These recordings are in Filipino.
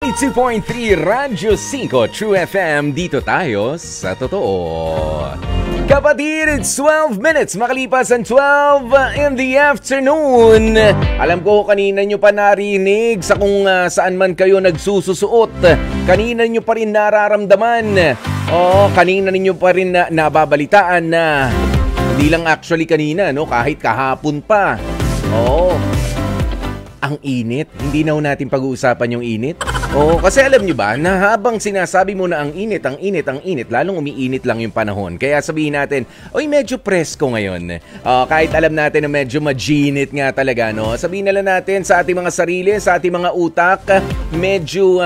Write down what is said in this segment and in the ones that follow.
92.3 Radyo 5 True FM. Dito tayo sa totoo. Kapatid, it's 12 minutes makalipas ang 12 in the afternoon. Alam ko kanina nyo pa narinig sa kung saan man kayo nagsususuot. Kanina nyo pa rin nararamdaman. Kanina ninyo pa rin nababalitaan na hindi lang actually kanina, no? Kahit kahapon pa. Ang init. Hindi na natin pag-uusapan yung init. Kasi alam nyo ba, na habang sinasabi mo na ang init, lalong umiinit lang yung panahon. Kaya sabihin natin, medyo presko ngayon. Kahit alam natin na medyo majinit nga talaga, no? Sabihin na lang natin sa ating mga sarili, sa ating mga utak, medyo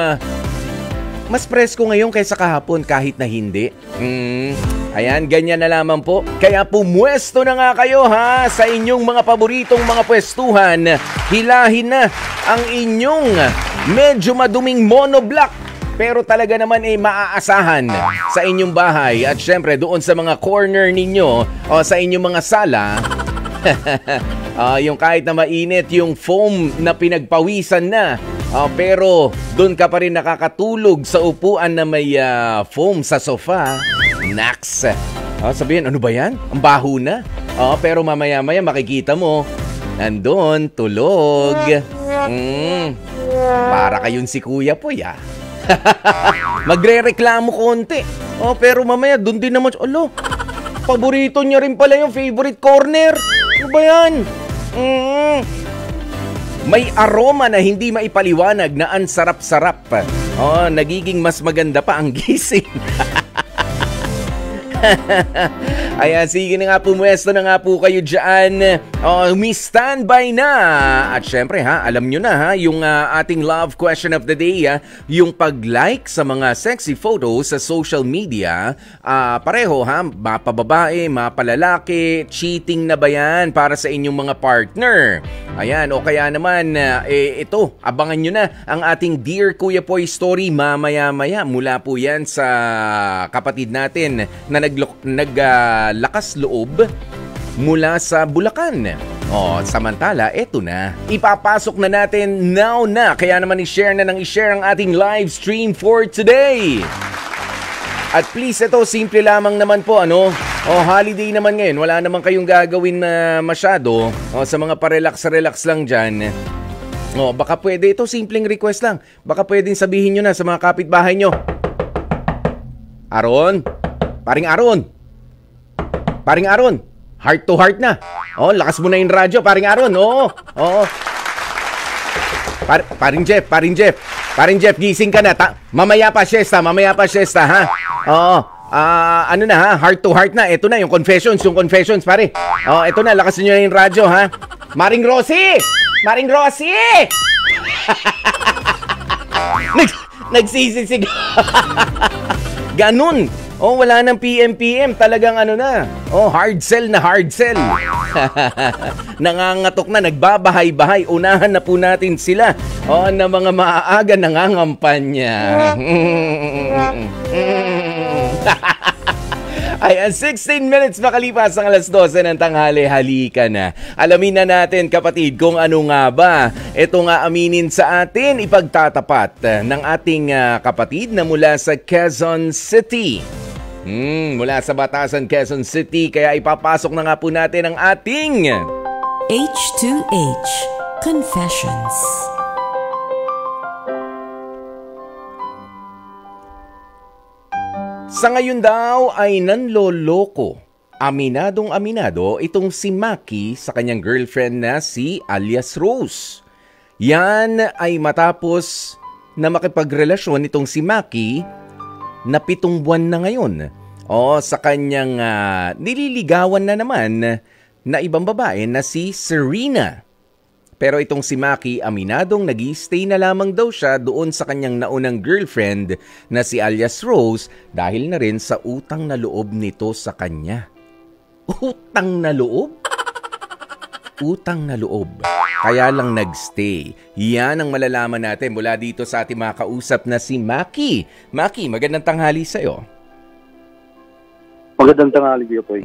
mas presko ngayon kaysa kahapon kahit na hindi. Ayan, ganyan na lamang po. Kaya pumwesto na nga kayo ha sa inyong mga paboritong mga pwestuhan. Hilahin na ang inyong medyo maduming monoblock. Pero talaga naman maaasahan sa inyong bahay. At syempre doon sa mga corner ninyo o sa inyong mga sala. Yung kahit na mainit, yung foam na pinagpawisan na. Pero doon ka pa rin nakakatulog sa upuan na may foam sa sofa. Naks! Sabihin, ano ba yan? Ang baho na. Pero mamaya-maya makikita mo, nandun, tulog. Para kayong si Kuya Poy, Magre-reklamo konti. Pero mamaya, dun din naman, paborito niya rin pala yung favorite corner. Ano ba yan? May aroma na hindi maipaliwanag na ang sarap-sarap. Nagiging mas maganda pa ang gising. Ayan, sige na nga, pumwesto na nga po kayo dyan. Standby na. At syempre alam nyo na yung ating love question of the day, yung pag-like sa mga sexy photos sa social media. Pareho mapababae, mapalalaki, cheating na ba yan para sa inyong mga partner? Ayan, o kaya naman, ito, abangan nyo na ang ating Dear Kuya Poy story mamaya-maya. Mula po yan sa kapatid natin na naglakas loob mula sa Bulacan. Samantala, eto na. Ipapasok na natin now na. Kaya naman i-share ang ating live stream for today. At please, ito, simple lamang naman po, holiday naman ngayon. Wala naman kayong gagawin na masyado. Sa mga parelax-relax lang dyan. Baka pwede, ito, simpleng request lang. Baka pwedeng sabihin nyo na sa mga kapitbahay nyo. Aron? Paring Aron, heart to heart na. Lakas mo na yung radyo, paring Aron. Paring Jeff, gising ka na. Mamaya pa siesta, ha? Heart to heart na. Ito na yung confessions, pare. Ito na, lakas nyo na yung radyo, ha? Maring Rosie! Nagsisisig. Ganun. Wala nang PM. Talagang na. Hard sell. Nangangatok na, nagbabahay-bahay. Unahan na po natin sila. Na mga maaaga nangangampanya. Ayan, 16 minutes makalipas ang alas 12 ng tanghali. Halika na. Alamin na natin, kapatid, kung ano nga ba ito nga aminin sa atin, ipagtatapat ng ating kapatid na mula sa Quezon City. Mula sa Batasan, Quezon City. Kaya ipapasok na nga po natin ang ating H2H Confessions. Sa ngayon daw ay nanloloko. Aminadong-aminado itong si Maki sa kanyang girlfriend na si alias Rose. Yan ay matapos na makipagrelasyon itong si Maki na 7 buwan na ngayon. Sa kanyang nililigawan na naman na ibang babae na si Serena. Pero itong si Maki, aminadong nag-i-stay na lamang daw siya doon sa kanyang naunang girlfriend na si alias Rose dahil na rin sa utang na loob nito sa kanya. Utang na loob? Utang na loob. Kaya lang nagstay. Yan ang malalaman natin mula dito sa ating mga kausap na si Maki. Maki, magandang tanghali sa'yo. Magandang tanghali, Kuya Poy.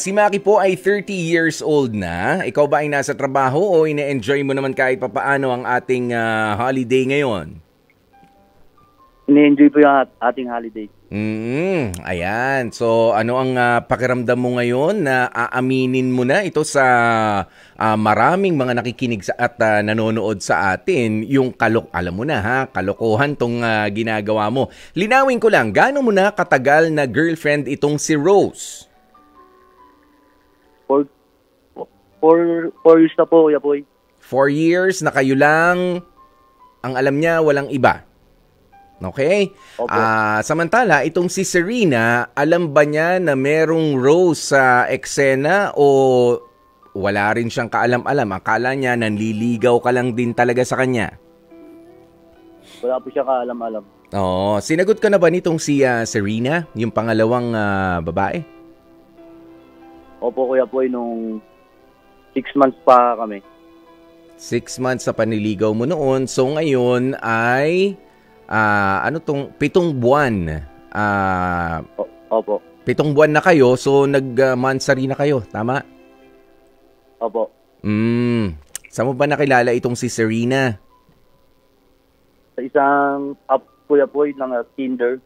Si Maki po ay 30 years old na. Ikaw ba ay nasa trabaho o ine-enjoy mo naman kahit papaano ang ating holiday ngayon? Ini-enjoy po yung ating holiday. Ayan. So, ano ang pakiramdam mo ngayon na aaminin mo na ito sa maraming mga nakikinig at nanonood sa atin, yung alam mo na ha, kalokohan tong ginagawa mo. Linawin ko lang, gaano mo na katagal na girlfriend itong si Rose? 4 years na po, Kuya Boy. 4 years na kayo lang, ang alam niya, walang iba. Okay? Samantala, itong si Serena, alam ba niya na merong Rose sa eksena o wala rin siyang kaalam-alam? Akala niya nanliligaw ka lang din talaga sa kanya? Wala po siya kaalam-alam. Oo. Sinagot ka na ba nitong si Serena, yung pangalawang babae? Opo, Kuya Boy, nung 6 months pa kami. 6 months sa panliligaw mo noon. So ngayon ay... 7 buwan. Opo. 7 buwan na kayo, so nag-mansary na kayo, tama? Opo. Saan mo ba nakilala itong si Serena? Sa isang app, Kuya Boy, ng Tinder.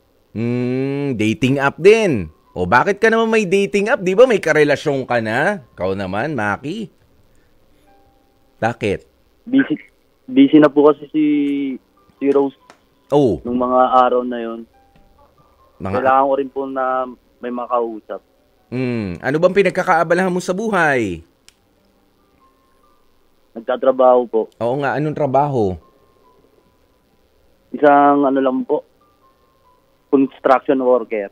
Dating app din. O bakit ka naman may dating app? Di ba may karelasyon ka na? Ikaw naman, Maki. Bakit? Busy na po kasi si Rose. Oh. Nung mga araw na yon. Kailangan ko rin po na may makausap. Ano bang pinagkakaabalahan mo sa buhay? Nagtatrabaho po. Oo nga, anong trabaho? Isang lang po, construction worker.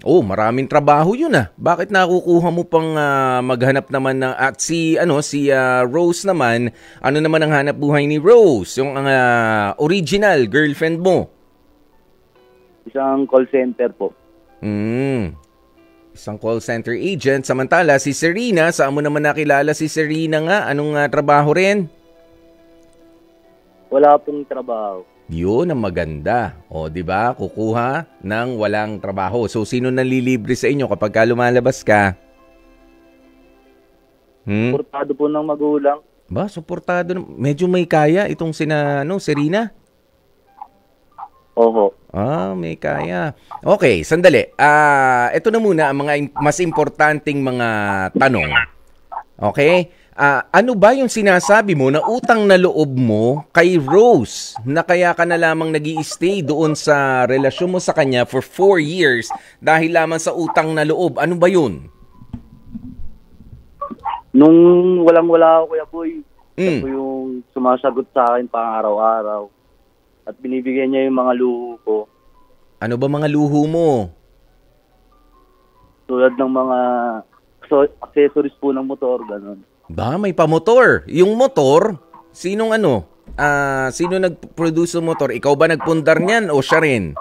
Maraming trabaho yun ah. Bakit nakukuha mo pang maghanap naman ng at si Rose naman, ano naman ang hanap buhay ni Rose, yung original girlfriend mo? Isang call center po. Isang call center agent. Samantala si Serena, saan mo naman nakilala si Serena nga? Anong trabaho rin? Wala pong trabaho. Yun ang maganda. O, di ba? Kukuha ng walang trabaho. So, sino nanlilibre sa inyo kapag lumalabas ka? Suportado po ng magulang. Ba, suportado. Medyo may kaya itong Serena? Oho. May kaya. Okay, sandali. Ito na muna ang mga mas importanteng mga tanong. Okay? Ano ba yung sinasabi mo na utang na loob mo kay Rose na kaya ka na lamang nag-i-stay doon sa relasyon mo sa kanya for 4 years dahil lamang sa utang na loob? Ano ba yun? Nung walang-wala ako, Kuya Boy, siya po yung sumasagot sa akin pang araw-araw at binibigyan niya yung mga luho ko. Ano ba mga luho mo? Tulad ng mga accessories po ng motor, gano'n. Ba, may pamotor. Yung motor, sino nag-produce ng motor? Ikaw ba nagpundar niyan o siya rin?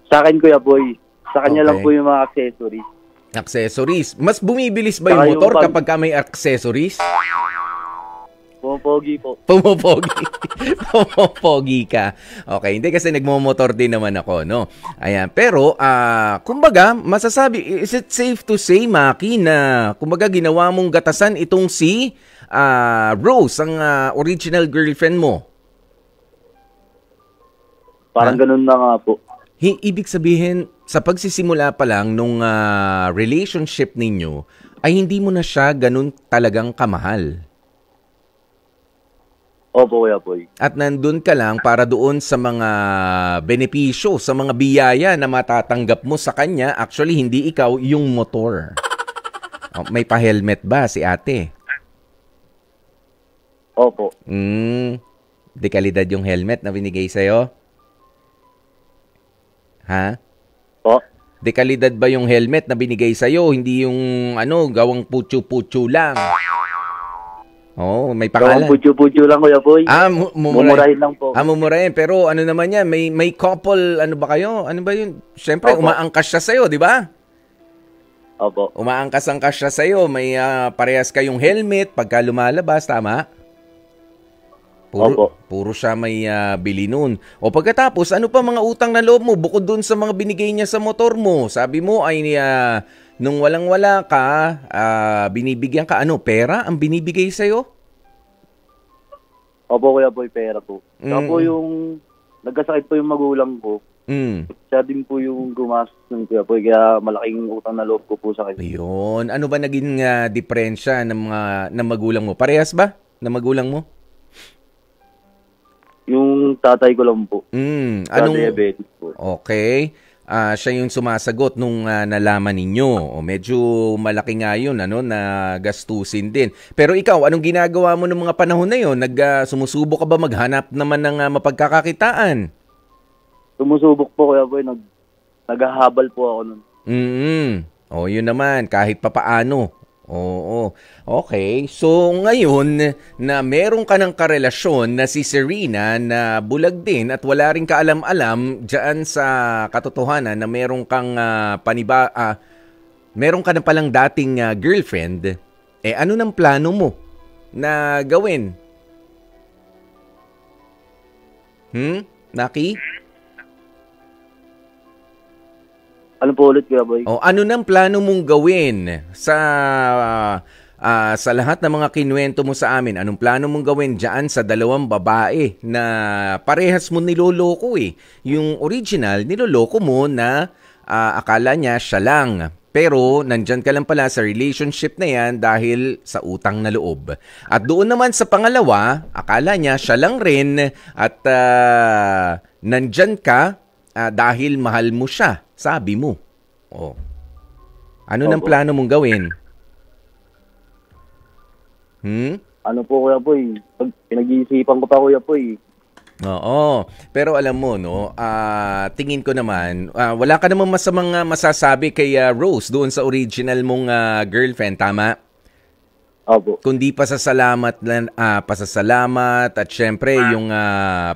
Sa akin, Kuya Boy. Sa kanya lang po yung mga accessories. Accessories. Mas bumibilis ba yung motor kapag may accessories? Pumopogi po. Pumopogi ka. Okay, hindi kasi nagmomotor din naman ako, no? Ayan, pero kumbaga, is it safe to say, Maki, na kumbaga ginawa mong gatasan itong si Rose, ang original girlfriend mo? Parang ganun na nga po. Ibig sabihin, sa pagsisimula pa lang nung relationship ninyo, ay hindi mo na siya ganun talagang kamahal. Opo, Kuya Boy. At nandun ka lang para doon sa mga benepisyo, sa mga biyaya na matatanggap mo sa kanya. Actually, hindi ikaw, yung motor. May pa-helmet ba si ate? Opo. Dekalidad yung helmet na binigay sa'yo? Ha? Po? Dekalidad ba yung helmet na binigay sa'yo? Hindi yung gawang putyo-putyo lang. May pangalan. Putyo-putyo lang, Kuya Boy. Mumurahin lang po. Mumurahin. Pero ano naman yan, may couple, ano ba kayo? Ano ba yun? Siyempre, umaangkas siya sa'yo, di ba? Opo. Umaangkas-angkas siya sa'yo. May parehas kayong helmet pagka lumalabas, tama? Puro siya may bili nun. O pagkatapos, ano pa mga utang na loob mo bukod dun sa mga binigay niya sa motor mo? Sabi mo ay nung walang-wala ka, binibigyan ka, pera ang binibigay sa'yo? Opo, Kuya Boy, pera po. Saka po yung nagkasakit po yung magulang ko. Siya din po yung gumastos ng Kuya Boy, kaya malaking utang na loob ko po sa kanya. Ayun. Ano ba naging diferensya ng magulang mo? Parehas ba na magulang mo? Yung tatay ko lang po. Diabetes po. Okay. Siya yung sumasagot nung nalaman ninyo. Medyo malaki nga yun, na gastusin din. Pero ikaw, anong ginagawa mo ng mga panahon na yun? Sumusubok ka ba maghanap naman ng mapagkakakitaan? Sumusubok po, Kuya Boy. Naghahabal po ako nun. Yun naman, kahit papaano. Oo. Okay. So, ngayon na meron ka ng karelasyon na si Serena na bulag din at wala rin kaalam-alam dyan sa katotohanan na meron kang meron ka na palang dating girlfriend, ano nang plano mo na gawin? Naki? Ano po ulit, Kuya Boy? Ano nang plano mong gawin sa lahat ng mga kinuwento mo sa amin? Anong plano mong gawin dyan sa dalawang babae na parehas mo niloloko eh? Yung original, niloloko mo na akala niya siya lang. Pero nandyan ka lang pala sa relationship na yan dahil sa utang na loob. At doon naman sa pangalawa, akala niya siya lang rin at nandyan ka dahil mahal mo siya. Sabi mo. Ano nang plano mong gawin? Ano po, Kuya Boy? Pinag-iisipan ko pa, Kuya Boy. Oo. Pero alam mo, tingin ko naman, wala ka namang masamang masasabi kay Rose doon sa original mong girlfriend, tama? Opo. Kundi pasasalamat at syempre yung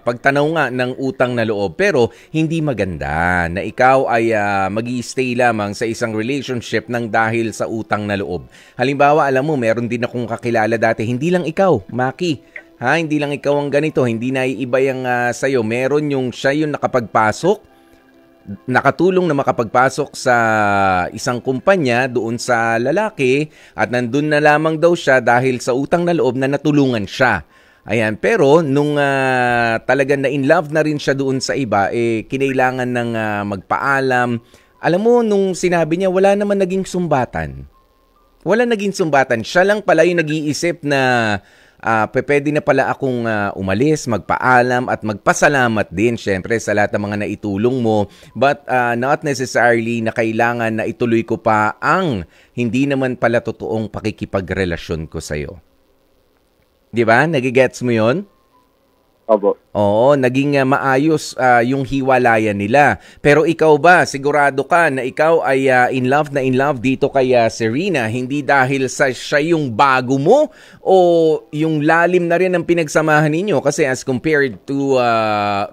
pagtanaw nga ng utang na loob. Pero hindi maganda na ikaw ay mag-i-stay lamang sa isang relationship ng dahil sa utang na loob. Halimbawa, alam mo, meron din akong kakilala dati, hindi lang ikaw, Maki. Hindi lang ikaw ang ganito, hindi naiiba yung sa'yo. Meron yung siya yung nakatulong na makapagpasok sa isang kumpanya doon sa lalaki at nandun na lamang daw siya dahil sa utang na loob na natulungan siya. Ayan, pero nung talagang na in love na rin siya doon sa iba, kinailangan ng magpaalam. Alam mo, nung sinabi niya, wala naman naging sumbatan. Wala naging sumbatan. Siya lang pala yung nag-iisip na pwede na pala akong umalis, magpaalam at magpasalamat din syempre sa lahat ng mga naitulong mo, but not necessarily na kailangan na ituloy ko pa ang hindi naman pala totoong pakikipagrelasyon ko sa'yo. Di ba? Nagigets mo yon? Opo. Oo, naging maayos yung hiwalayan nila. Pero ikaw ba, sigurado ka na ikaw ay in love dito kay Serena, hindi dahil sa siya yung bago mo o yung lalim na rin ng pinagsamahan ninyo? Kasi as compared to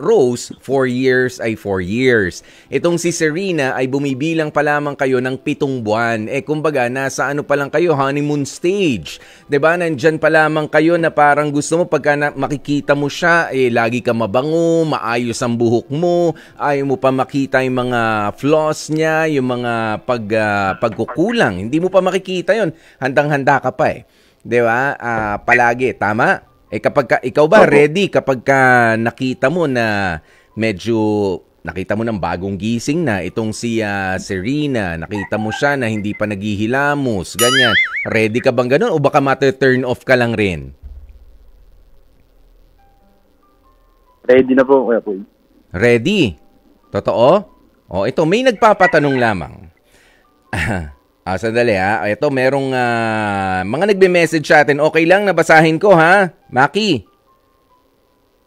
Rose, 4 years ay 4 years. Itong si Serena ay bumibilang pa lamang kayo ng 7 buwan. Kumbaga, nasa ano pa lang kayo, honeymoon stage. 'Di ba? Nandyan pa lamang kayo na parang gusto mo pagka makikita mo siya, lagi ka mabango, maayos ang buhok mo, ayaw mo pa makita yung mga flaws niya, yung mga pagkukulang. Hindi mo pa makikita yon. Handang-handa ka pa eh. Di ba? Palagi, tama? Ikaw ba ready kapag nakita mo na nakita mo ng bagong gising na itong si Serena, nakita mo siya na hindi pa naghihilamos, ganyan. Ready ka bang ganun o baka turn off ka lang rin? Ready na po, Kuya Boy. Ready? Totoo? Ito, may nagpapatanong lamang. Sandali Ito, merong mga nagbe-message sa atin. Okay lang, nabasahin ko ha? Maki?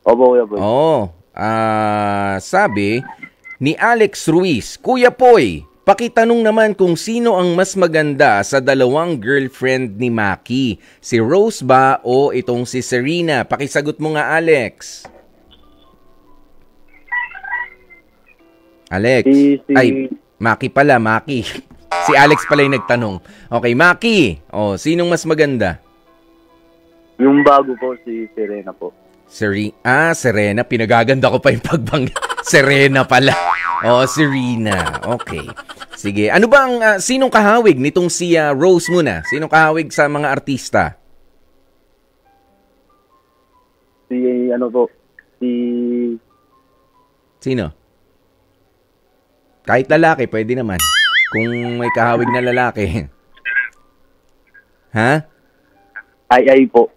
Opo, Kuya Boy. Sabi ni Alex Ruiz, Kuya Poy, pakitanong naman kung sino ang mas maganda sa dalawang girlfriend ni Maki. Si Rose ba o itong si Serena? Pakisagot mo nga, Alex. Alex. Ay, Maki pala, Maki. Si Alex pala yung nagtanong. Okay, Maki. Sinong mas maganda? Yung bago po, si Serena po. Serena. Pinagaganda ko pa yung pagbang. Serena pala. Oh, si Rina. Okay. Sige. Ano ba ang sinong kahawig nitong si Rose muna? Sinong kahawig sa mga artista? Si ano po, si Sino? Kahit lalaki, pwede naman. Kung may kahawig na lalaki. Ha? Ay po.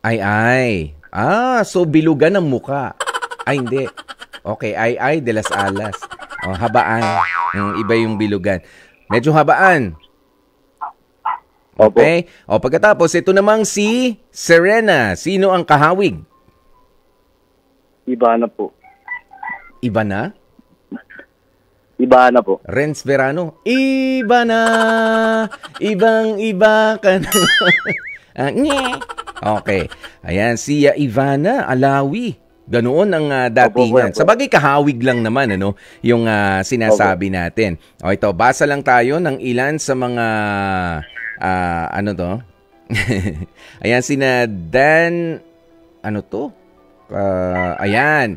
Ay. So bilugan ang muka. Ay, hindi. Okay, ay de las alas. Oh, habaan. Yung iba yung bilugan. Medyo habaan. Opo. Okay? O pagkatapos, ito namang si Serena. Sino ang kahawig? Iba na po. Iba na? Iba na po. Renz Verano. Iba na. Ibang-iba ka na. Nye. Okay. Ayan, si Ivana Alawi. Ganoon ang datingan. Sa bagay, kahawig lang naman, ano, yung sinasabi natin. O ito, basa lang tayo ng ilan sa mga, ano to? Ayan, sina Dan, ano to? Ayan,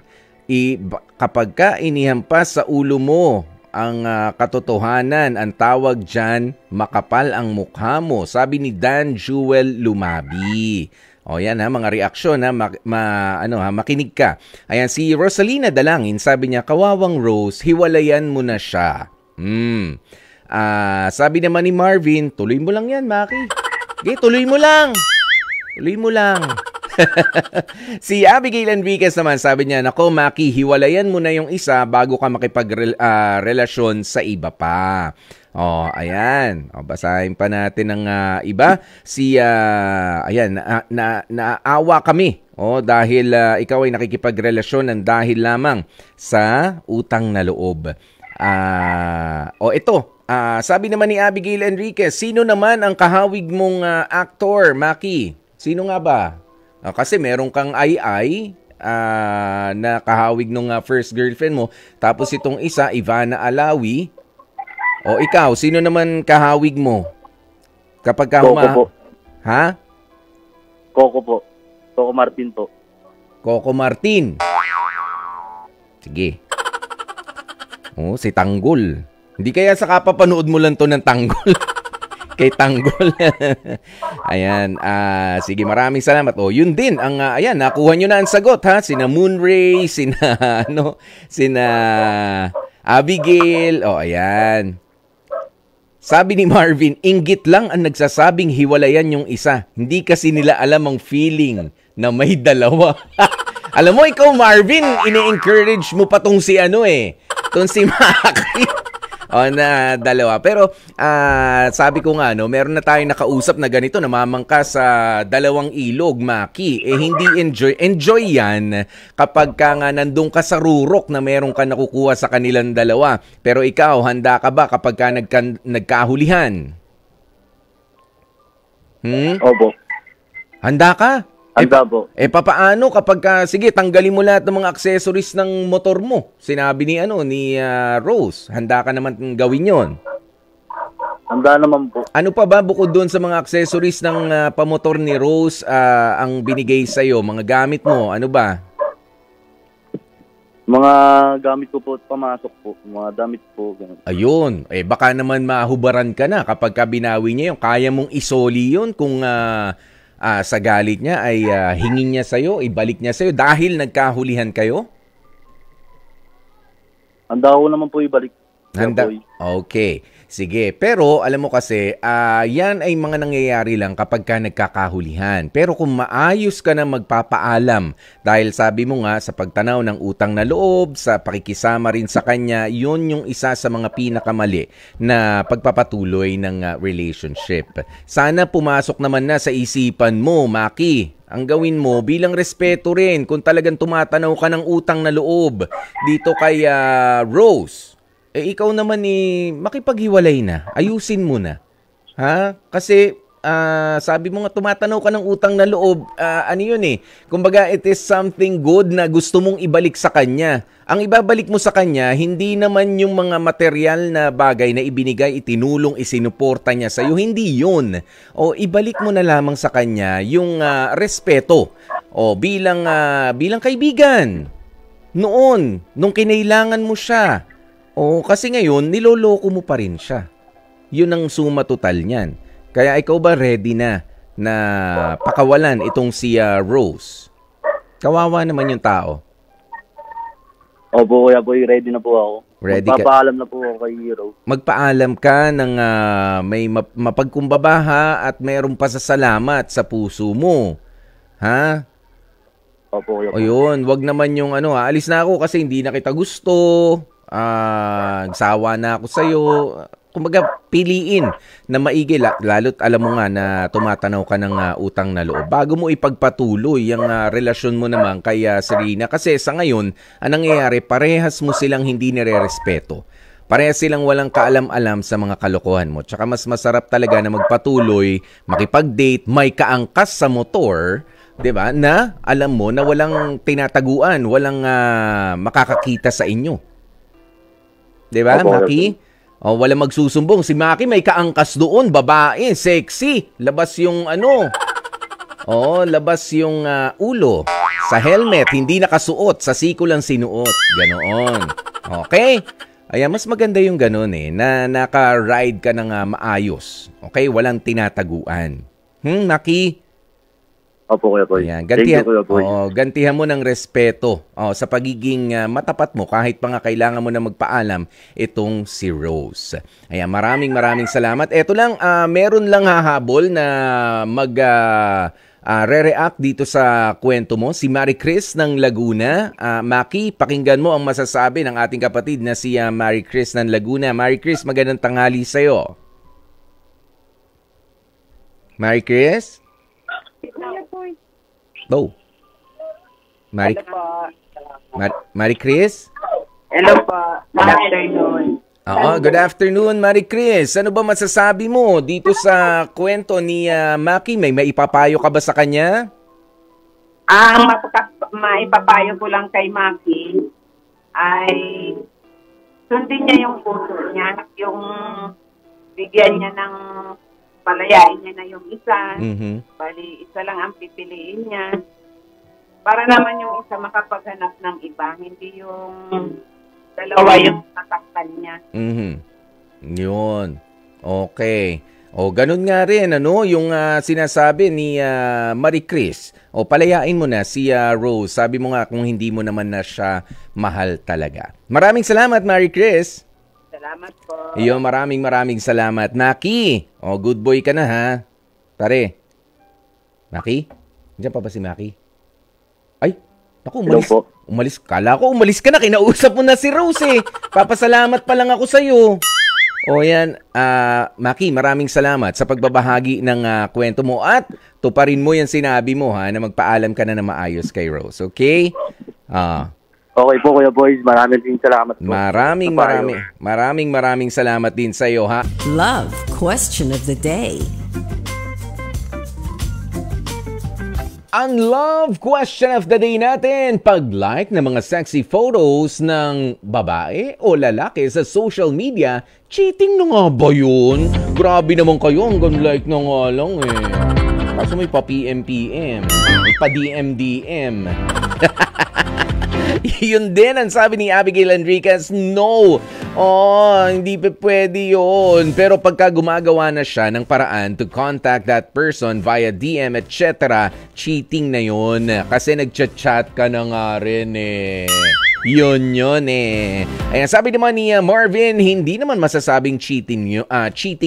kapag ka inihampas sa ulo mo ang katotohanan, ang tawag dyan, makapal ang mukha mo. Sabi ni Dan Jewel Lumabi. O yan ha, mga reaksyon ha, makinig ka. Ayan, si Rosalina Dalangin, sabi niya, kawawang Rose, hiwalayan mo na siya. Sabi naman ni Marvin, tuloy mo lang yan, Maki. Okay, tuloy mo lang. Tuloy mo lang. Si Abigail Enriquez naman, sabi niya, nako Maki, hiwalayan mo na yung isa bago ka makipagrelasyon sa iba pa. Ayan. Basahin pa natin ng iba. Ayan, naawa kami. Dahil ikaw ay nakikipagrelasyon ng dahil lamang sa utang na loob. Ito. Sabi naman ni Abigail Enriquez, sino naman ang kahawig mong actor, Maki? Sino nga ba? Kasi meron kang ay na kahawig nung first girlfriend mo. Tapos itong isa, Ivana Alawi. O ikaw, sino naman kahawig mo? Kapag ka Coco po. Ha? Coco po. Coco Martin po. Coco Martin. Sige. Si Tanggol. Hindi kaya sa kapapanood mo lang to ng Tanggol. Kay Tanggol. Ayan. Sige, maraming salamat. Yun din. Ayan, nakuha nyo na ang sagot, ha? Sina Moonray, sina Abigail. Ayan. Sabi ni Marvin, inggit lang ang nagsasabing hiwalayan yung isa. Hindi kasi nila alam ang feeling na may dalawa. Alam mo, ikaw, Marvin, ini-encourage mo pa tong si tong si Maki. Na dalawa. Pero sabi ko nga, meron na tayong nakausap na ganito, namamangka sa dalawang ilog, Maki. Hindi enjoy yan kapag ka nga nandun ka sa rurok na meron ka nakukuha sa kanilang dalawa. Pero ikaw, handa ka ba kapag ka nagkahulihan? Opo. Handa ka? Handa po. Papaano kapag sige, tanggalin mo lahat ng mga accessories ng motor mo. Sinabi ni Rose, handa ka naman gawin 'yon. Handa naman po. Ano pa ba bukod doon sa mga accessories ng pamotor ni Rose ang binigay sa iyo, mga gamit mo? Ano ba? Mga gamit ko po, pamasok po. Mga damit po. Ganun. Ayun. Baka naman mahubaran ka na kapag ka binawi niya 'yung kaya mong isoli 'yun kung sa galit niya ay hingin niya sa'yo, ibalik niya sa'yo dahil nagkahulihan kayo? Handa ko naman po ibalik. Handa? Okay. Sige. Pero alam mo kasi, yan ay mga nangyayari lang kapag ka nagkakahulihan. Pero kung maayos ka na magpapaalam, dahil sabi mo nga sa pagtanaw ng utang na loob, sa pakikisama rin sa kanya, yun yung isa sa mga pinakamali na pagpapatuloy ng relationship. Sana pumasok naman na sa isipan mo, Maki. Ang gawin mo bilang respeto rin kung talagang tumatanaw ka ng utang na loob dito kay Rose. Ikaw naman makipaghiwalay na. Ayusin mo na. Ha? Kasi sabi mo nga tumatanaw ka ng utang na loob. Ano yun kumbaga it is something good na gusto mong ibalik sa kanya. Ang ibabalik mo sa kanya, hindi naman yung mga material na bagay na ibinigay, itinulong, isinuporta niya sa'yo. Hindi yun. Ibalik mo na lamang sa kanya yung respeto. Bilang kaibigan. Nung kinailangan mo siya. Oo, kasi ngayon, niloloko mo pa rin siya. Yun ang suma total niyan. Kaya ikaw ba ready na pakawalan itong si Rose? Kawawa naman yung tao. Opo, Kuya Boy, ready na po ako. Ready ka? Magpapaalam na po ako kay Rose. Magpaalam ka ng may mapagkumbaba ha, at mayroong pasasalamat sa puso mo. Ha? Opo, Kuya O Boy. yun, wag naman yung alis na ako kasi hindi na kita gusto. Nagsawa na ako sa'yo. Kumbaga, piliin na maigi, lalo't alam mo nga na tumatanaw ka ng utang na loob. Bago mo ipagpatuloy yung relasyon mo naman kay Serena. Kasi sa ngayon, ang nangyayari, parehas mo silang hindi nire-respeto. Parehas silang walang kaalam-alam sa mga kalokohan mo. Tsaka mas masarap talaga na magpatuloy, makipag-date, may kaangkas sa motor, 'di ba? Na alam mo na walang tinataguan, walang makakakita sa inyo. 'Di ba, Maki? O, walang magsusumbong. Si Maki may kaangkas doon, babae, sexy. Labas yung labas yung ulo. Sa helmet, hindi nakasuot, sa siko lang sinuot. Ganoon. Okay? Ayan, mas maganda yung ganoon na naka-ride ka ng maayos. Okay? Walang tinataguan. Maki? Opo, Kuya Boy. Ayan, gantihan mo ng respeto sa pagiging matapat mo kahit pa nga kailangan mo na magpaalam itong si Rose. Ayan, maraming salamat. Eto lang, meron lang hahabol na re-react dito sa kwento mo. Si Marie Chris ng Laguna. Maki, pakinggan mo ang masasabi ng ating kapatid na si Marie Chris ng Laguna. Marie Chris, magandang tanghali sa'yo. Marie Chris? Oh. Marie Chris? Hello po. Good afternoon. Good afternoon, Marie Chris. Ano ba masasabi mo dito sa kwento ni Maki? May maipapayo ka ba sa kanya? Maipapayo ko lang kay Maki ay sundin niya yung puso niya, yung bigyan niya ng palayain niya na yung isa. Bali, isa lang ang pipiliin niya. Para naman yung isa makapaghanap ng iba, hindi yung dalawa yung nataktan niya. Yun. Okay. O, ganun nga rin, yung sinasabi ni Marie Chris. O, palayain mo na si Rose. Sabi mo nga kung hindi mo naman na siya mahal talaga. Maraming salamat, Marie Chris. Salamat po. Iyo, maraming salamat. Maki, good boy ka na ha. Pare. Maki? Diyan pa ba si Maki? Ay, naku, umalis. Kala ko umalis ka na, kinausap mo na si Rose eh. Papasalamat pa lang ako sa'yo. O yan, Maki, maraming salamat sa pagbabahagi ng kwento mo at tuparin mo yung sinabi mo ha, na magpaalam ka na maayos kay Rose, okay? Okay po, Kuya Boys. Maraming salamat po. Maraming salamat din sa iyo, ha? Love question of the day. Ang love question of the day natin, pag-like ng mga sexy photos ng babae o lalaki sa social media, cheating na nga ba yun? Grabe naman kayo, hanggang like na nga lang eh. Kaso may pa-PM-PM, may pa-DM-DM. Yun din ang sabi ni Abigail Enriquez, no. Hindi pwede yun. Pero pagka gumagawa na siya ng paraan to contact that person via DM, etc., cheating na yun. Kasi nagchat-chat ka na nga rin eh. Yun eh. Ayan, sabi naman ni Marvin, hindi naman masasabing cheating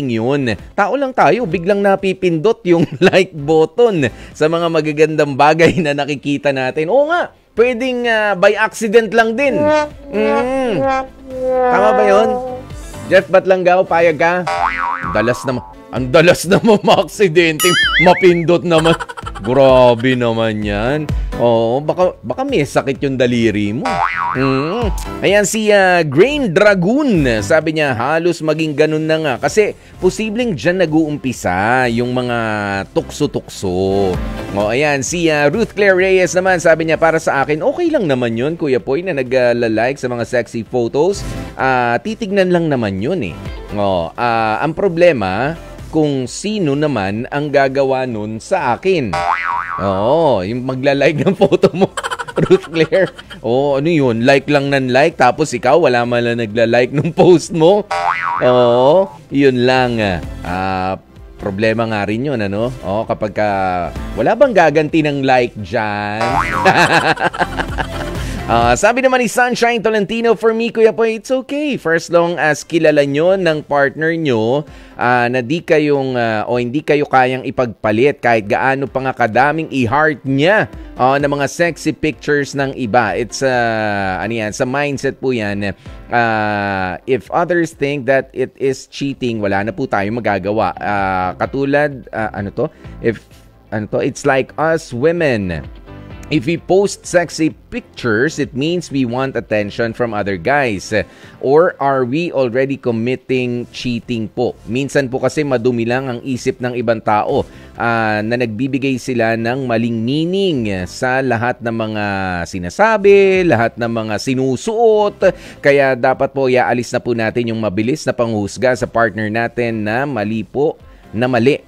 yun. Tao lang tayo, biglang napipindot yung like button sa mga magagandang bagay na nakikita natin. Oo nga, pwedeng by accident lang din. Tama ba yun? Jeff Batlanggaw, payag ka? Ang dalas naman ma-aksidente. Mapindot naman. Grabe naman yan. Baka may sakit yung daliri mo. Ayan si Grain Dragoon. Sabi niya, halos maging ganun na nga. Kasi posibleng dyan nag-uumpisa yung mga tukso-tukso. Ayan, si Ruth Claire Reyes naman. Sabi niya, para sa akin, okay lang naman yun, Kuya Poy, na nag-like sa mga sexy photos. Titignan lang naman yun eh. Ang problema, kung sino naman ang gagawa nun sa akin. Yung magla-like ng photo mo. Ruth Claire. Oh, ano yun? Like lang ng like, tapos ikaw, wala man lang nagla-like nung post mo. Oo, yun lang. Problema nga rin yun, ano? Oh, kapag wala bang gaganti ng like dyan? Sabi naman ni Sunshine Tolentino, for me, Kuya Poy, it's okay. First long as kilala nyo ng partner nyo na di kayong, o hindi kayo kayang ipagpalit kahit gaano pa nga kadaming i-heart niya na mga sexy pictures ng iba. It's, ano yan, sa mindset po yan. If others think that it is cheating, wala na po tayong magagawa. Katulad, it's like us women. If we post sexy pictures, it means we want attention from other guys. Or are we already committing cheating po? Minsan po kasi madumi lang ang isip ng ibang tao na nagbibigay sila ng maling meaning sa lahat ng mga sinasabi, lahat ng mga sinusuot. Kaya dapat po iaalis na po natin yung mabilis na panghusga sa partner natin na mali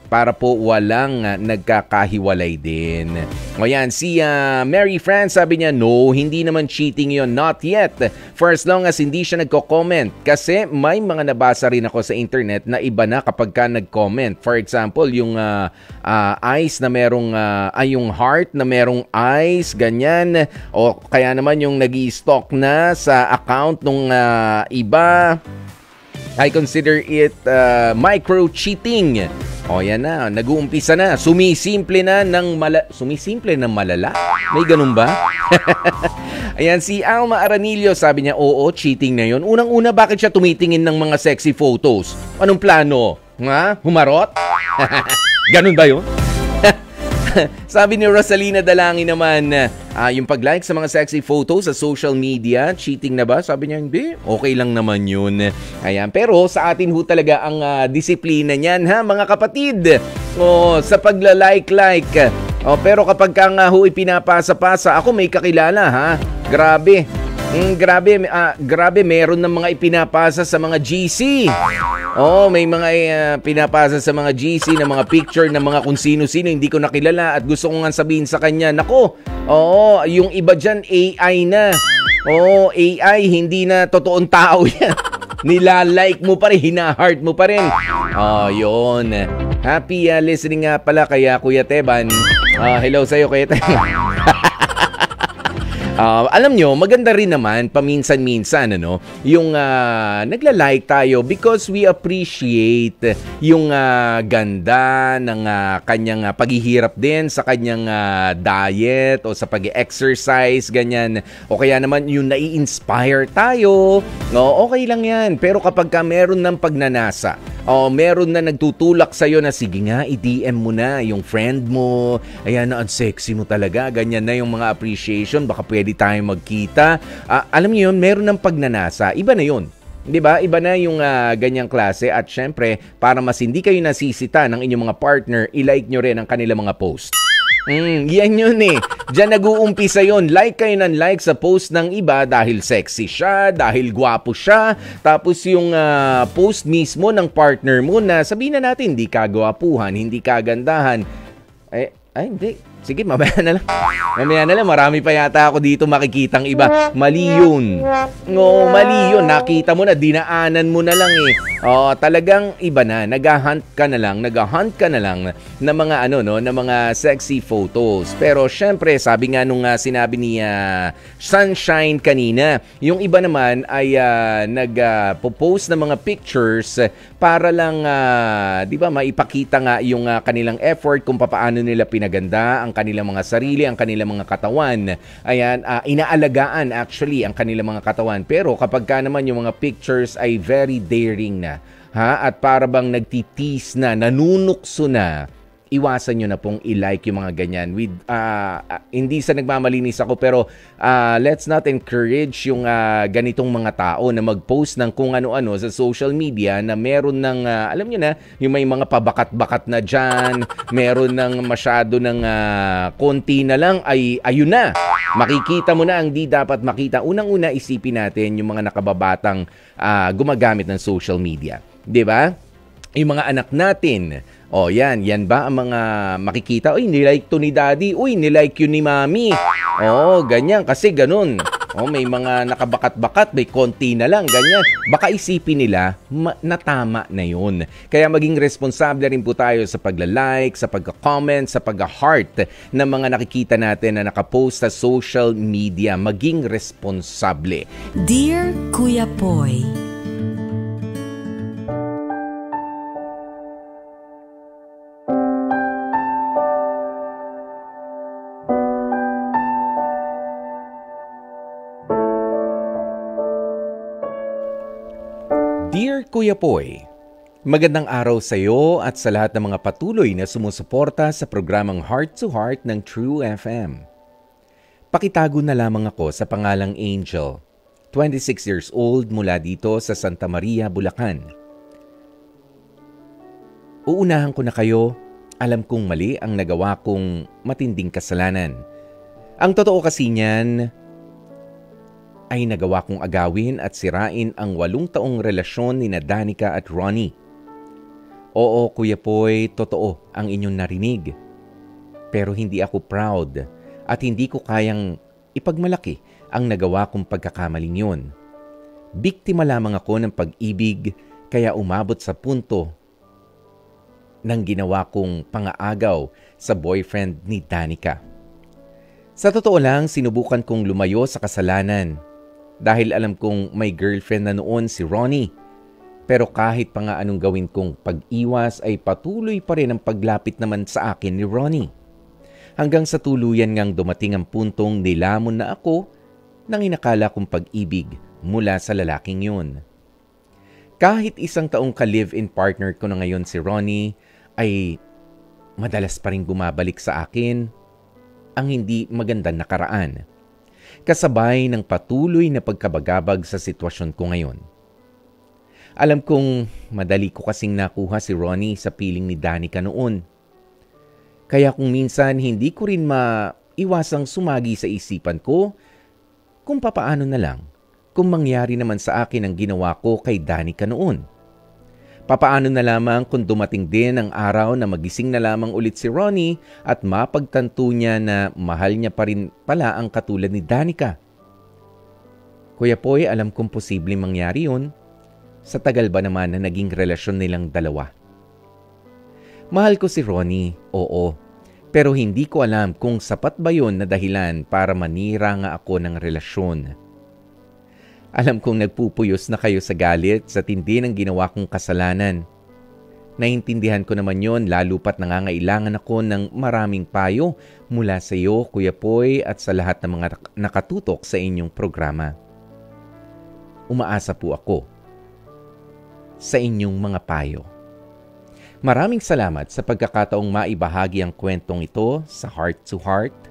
para po walang nagkakahiwalay din. O yan, si Mary Fran sabi niya, no, hindi naman cheating yon, not yet. For as long as hindi siya nagko-comment. Kasi may mga nabasa rin ako sa internet na iba na kapag ka nag-comment. For example, yung eyes na merong, yung heart na merong eyes, ganyan. O kaya naman yung nag-i-stalk na sa account nung iba. I consider it micro-cheating. O yan na, nag-uumpisa na. Sumisimple ng malala? May ganun ba? Ayan, si Alma Aranillo, sabi niya, oo, cheating na yon. Unang-una, bakit siya tumitingin ng mga sexy photos? Anong plano? Nga? Humarot? Ganun ba yun? Sabi ni Rosalina Dalangin naman, yung pag-like sa mga sexy photos sa social media, cheating na ba? Sabi niya, hindi. Okay lang naman yun. Ayan. Pero sa atin ho talaga ang disiplina niyan, ha, mga kapatid. Sa pagla-like. Pero kapag ka nga ho ipinapasa-pasa, ako may kakilala, ha? Grabe. Grabe, meron ng mga ipinapasa sa mga GC. May mga pinapasa sa mga GC na mga picture ng mga kung sino-sino hindi ko nakilala at gusto ko nga sabihin sa kanya, nako, yung iba dyan AI na. AI, hindi na totoong tao yan. Nila-like mo pa rin, hina-heart mo pa rin. Yun. Happy listening nga pala kaya Kuya Teban. Hello sa'yo, Kuya Teban. Alam nyo, maganda rin naman paminsan-minsan yung nagla-like tayo because we appreciate yung ganda ng kanyang paghihirap din sa kanyang diet o sa pag-exercise, ganyan. O kaya naman yung nai-inspire tayo, okay lang yan. Pero kapag meron ng pagnanasa, meron na nagtutulak sa'yo na sige nga, i-DM mo na yung friend mo, ayan na, ang sexy mo talaga, ganyan na yung mga appreciation, baka pwede tayong magkita. Alam niyo yun, meron ng pagnanasa, iba na yun. Diba? Iba na yung ganyang klase at syempre, para mas hindi kayo nasisita ng inyong mga partner, i-like nyo rin ang kanilang mga post. Yan yun eh. Diyan nag-uumpisa yun. Like kayo ng like sa post ng iba dahil sexy siya, dahil gwapo siya. Tapos yung post mismo ng partner mo na sabihin na natin, hindi ka gwapuhan, hindi ka gandahan. Hindi. Sige, mamaya na lang. Marami pa yata ako dito makikitang iba. Mali yun. Mali yun. Nakita mo na, dinaanan mo na lang eh. Talagang iba na. Nag-hunt ka na lang ng mga ng mga sexy photos. Pero syempre, sabi nga nung sinabi ni Sunshine kanina, yung iba naman ay nag-post ng mga pictures para lang, di ba, maipakita nga yung kanilang effort kung paano nila pinaganda ang kanilang mga sarili, ang kanilang mga katawan. Ayan, inaalagaan actually ang kanilang mga katawan. Pero kapag ka naman yung mga pictures ay very daring na, at para bang nagtitis na, nanunukso na, iwasan nyo na pong i-like yung mga ganyan. Hindi sa nagmamalinis ako, pero let's not encourage yung ganitong mga tao na mag-post ng kung ano-ano sa social media na meron ng, alam nyo na, yung may mga pabakat-bakat na dyan, meron ng masyado ng konti na lang, ay ayun na. Makikita mo na ang di dapat makita. Unang-una, isipin natin yung mga nakababatang gumagamit ng social media. 'Di ba? yung mga anak natin. O yan ba ang mga makikita? Uy, nilike to ni daddy. Uy, nilike yun ni mami. O, ganyan, kasi ganun. O, may mga nakabakat-bakat, may konti na lang, ganyan. Baka isipin nila na tama na yun. Kaya maging responsable rin po tayo sa pagla-like, sa pagka-comment, sa pagka-heart ng mga nakikita natin na nakapost sa social media. Maging responsable. Dear Kuya Poy, Dear Kuya Poy, magandang araw sa iyo at sa lahat ng mga patuloy na sumusuporta sa programang Heart to Heart ng True FM. Pakitago na lamang ako sa pangalang Angel, 26 years old mula dito sa Santa Maria, Bulacan. Uunahan ko na kayo, alam kong mali ang nagawa kong matinding kasalanan. Ang totoo kasi niyan, ay nagawa kong agawin at sirain ang 8 taong relasyon ni Danica at Ronnie. Oo, Kuya Poy, totoo ang inyong narinig. Pero hindi ako proud at hindi ko kayang ipagmalaki ang nagawa kong pagkakamaling yun. Biktima lamang ako ng pag-ibig kaya umabot sa punto ng ginawa kong pangaagaw sa boyfriend ni Danica. Sa totoo lang, sinubukan kong lumayo sa kasalanan. Dahil alam kong may girlfriend na noon si Ronnie. Pero kahit pa nga anong gawin kong pag-iwas ay patuloy pa rin ang paglapit naman sa akin ni Ronnie. Hanggang sa tuluyan ngang dumating ang puntong nilamon na ako ng inakala kong pag-ibig mula sa lalaking yun. Kahit 1 taong ka-live-in partner ko na ngayon si Ronnie ay madalas pa rin bumabalik sa akin ang hindi magandang nakaraan. Kasabay ng patuloy na pagkabagabag sa sitwasyon ko ngayon. Alam kong madali ko kasing nakuha si Ronnie sa piling ni Danica noon. Kaya kung minsan hindi ko rin maiwasang sumagi sa isipan ko kung papaano na lang kung mangyari naman sa akin ang ginawa ko kay Danica noon. Papaano na lamang kung dumating din ang araw na magising na lamang ulit si Ronnie at mapagtanto niya na mahal niya pa rin pala ang katulad ni Danica. Kuya Poy, alam kong posibleng mangyari yun sa tagal ba naman na naging relasyon nilang dalawa. Mahal ko si Ronnie, oo, pero hindi ko alam kung sapat ba yun na dahilan para manira nga ako ng relasyon. Alam kong nagpupuyos na kayo sa galit sa tindi ng ginawa kong kasalanan. Naintindihan ko naman yon lalo pat nangangailangan ako ng maraming payo mula sa iyo, Kuya Poy, at sa lahat ng mga nakatutok sa inyong programa. Umaasa po ako sa inyong mga payo. Maraming salamat sa pagkakataong maibahagi ang kwentong ito sa Heart to Heart.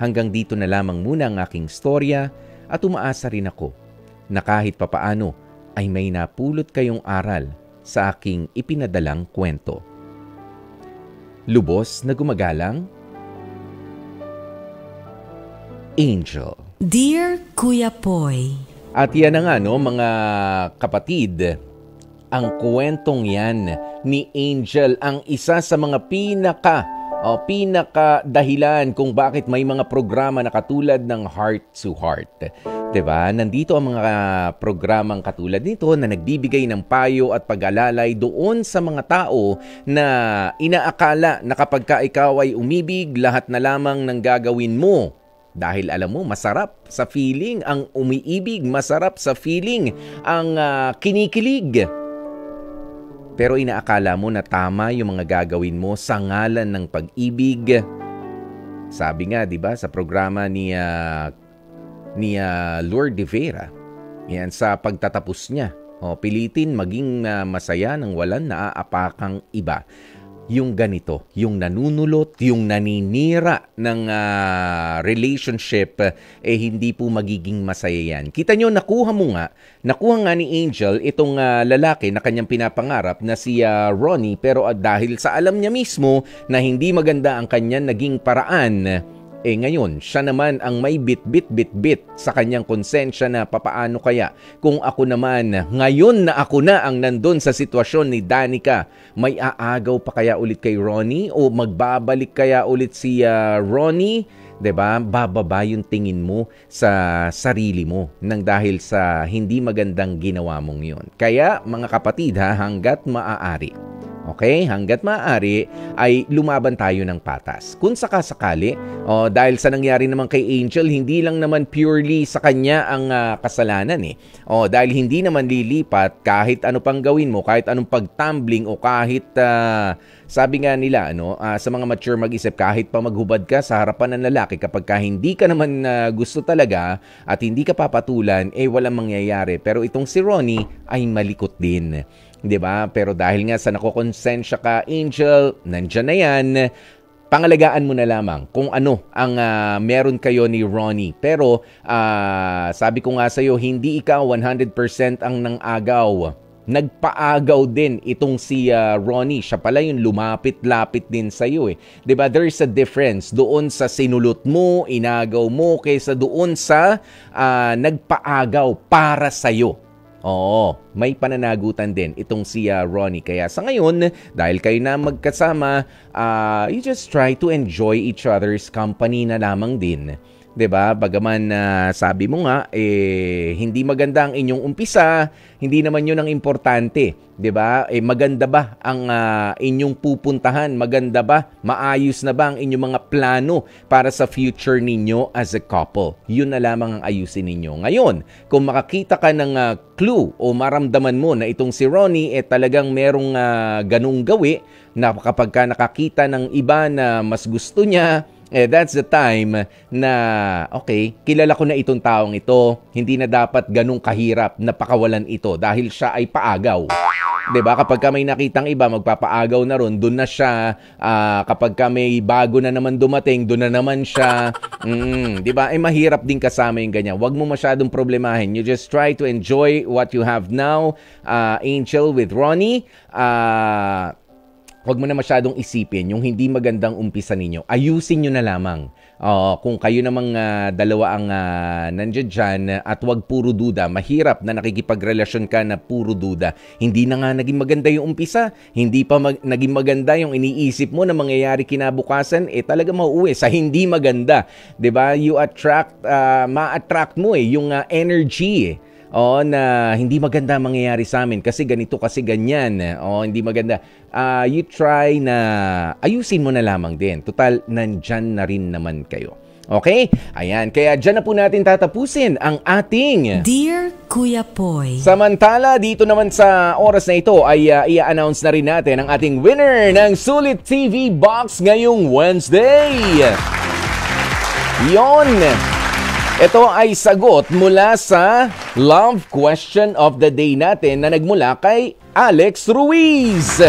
Hanggang dito na lamang muna ang aking storya at umaasa rin ako na kahit papaano ay may napulot kayong aral sa aking ipinadalang kwento. Lubos na gumagalang, Angel. Dear Kuya Poy, At yan na nga mga kapatid, ang kwentong yan ni Angel ang isa sa mga pinaka dahilan kung bakit may mga programa na katulad ng Heart to Heart. Diba? Nandito ang mga programang katulad nito na nagbibigay ng payo at pag-alalay doon sa mga tao na inaakala na kapag ka ikaw ay umibig, lahat na lamang ng gagawin mo. Dahil alam mo, masarap sa feeling ang umiibig, masarap sa feeling ang kinikilig. Pero inaakala mo na tama yung mga gagawin mo sa ngalan ng pag-ibig. Sabi nga, 'di ba, sa programa ni Lord de Vera, yan sa pagtatapos niya. Pilitin maging masaya nang walang naaapakang iba. Yung ganito, yung nanunulot, yung naninira ng relationship, hindi po magiging masaya yan. Kita nyo, nakuha nga ni Angel itong lalaki na kanyang pinapangarap na si Ronnie, pero dahil sa alam niya mismo na hindi maganda ang kanyang naging paraan, Ngayon, siya naman ang may bit sa kanyang konsensya na papaano kaya kung ako naman, ngayon na ako na ang nandun sa sitwasyon ni Danica, may aagaw pa kaya ulit kay Ronnie o magbabalik kaya ulit si Ronnie? 'Di ba? Bababa yung tingin mo sa sarili mo nang dahil sa hindi magandang ginawa mong 'yon. Kaya mga kapatid hangga't maaari. Okay? Hangga't maaari ay lumaban tayo ng patas. Kung sakasakali, dahil sa nangyari naman kay Angel, hindi lang naman purely sa kanya ang kasalanan dahil hindi naman lilipat kahit ano pang gawin mo, kahit anong pagtumbling o kahit sabi nga nila sa mga mature mag-isip, kahit pa maghubad ka sa harapan ng lalaki, kapag hindi ka naman gusto talaga at hindi ka papatulan, walang mangyayari. Pero itong si Ronnie ay malikot din. 'Di ba? Pero dahil nga sa nakokonsensya ka, Angel, nandyan na yan. Pangalagaan mo na lamang kung ano ang meron kayo ni Ronnie. Pero sabi ko nga sa'yo, hindi ikaw 100% ang nang-agaw. Nagpaagaw din itong si Ronnie. Siya pala yung lumapit-lapit din sa'yo. 'Di ba? There is a difference doon sa sinulot mo, inagaw mo, kaysa doon sa nagpaagaw para sa'yo. Oo, may pananagutan din itong si Ronnie. Kaya sa ngayon, dahil kayo na magkasama, you just try to enjoy each other's company na lamang din. 'Di ba? Bagaman sabi mo nga hindi maganda ang inyong umpisa, hindi naman 'yun ang importante, 'di ba? Maganda ba ang inyong pupuntahan? Maganda ba? Maayos na ba ang inyong mga plano para sa future ninyo as a couple? 'Yun na lamang ang ayusin ninyo. Ngayon, kung makakita ka ng clue o maramdaman mo na itong si Ronnie talagang merong ganung gawi na kapag ka nakakita ng iba na mas gusto niya, that's the time na, okay, kilala ko na itong taong ito. Hindi na dapat ganung kahirap na pakawalan ito dahil siya ay paagaw. 'Di ba? Kapag ka may nakitang iba, magpapaagaw na ron, doon na siya. Kapag ka may bago na naman dumating, doon na naman siya. 'Di ba? Mahirap din kasama yung ganyan. Huwag mo masyadong problemahin. You just try to enjoy what you have now, Angel, with Ronnie. Huwag mo na masyadong isipin yung hindi magandang umpisa ninyo. Ayusin nyo na lamang. Kung kayo namang dalawa ang nandiyan dyan at huwag puro duda. Mahirap na nakikipagrelasyon ka na puro duda. Hindi na nga naging maganda yung umpisa. Hindi pa naging maganda yung iniisip mo na mangyayari kinabukasan. Talaga mauuwi sa hindi maganda. 'Di ba? You attract, ma-attract mo yung energy na hindi maganda mangyayari sa amin kasi ganito, kasi ganyan. Hindi maganda. You try na ayusin mo na lamang din. Total, nandyan na rin naman kayo. Okay? Ayan. Kaya dyan na po natin tatapusin ang ating Dear Kuya Poy. Samantala, dito naman sa oras na ito ay i-announce na rin natin ang ating winner ng Sulit TV Box ngayong Wednesday. Yon! Ito ay sagot mula sa Love Question of the Day natin na nagmula kay Alex Ruiz.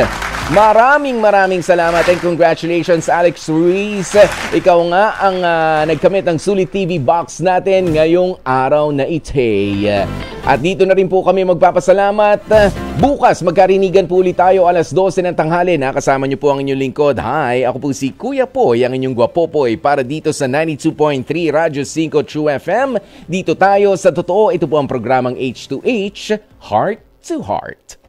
Maraming salamat and congratulations, Alex Ruiz. Ikaw nga ang nagkamit ng Sulit TV Box natin ngayong araw na ito. At dito na rin po kami magpapasalamat. Bukas magkarinigan po ulit tayo alas 12 ng tanghali. Nakasama niyo po ang inyong lingkod. Hi, ako po si Kuya Poy, ang inyong gwapopoy para dito sa 92.3 Radyo 5 True FM. Dito tayo sa totoo. Ito po ang programang H2H, Heart to Heart.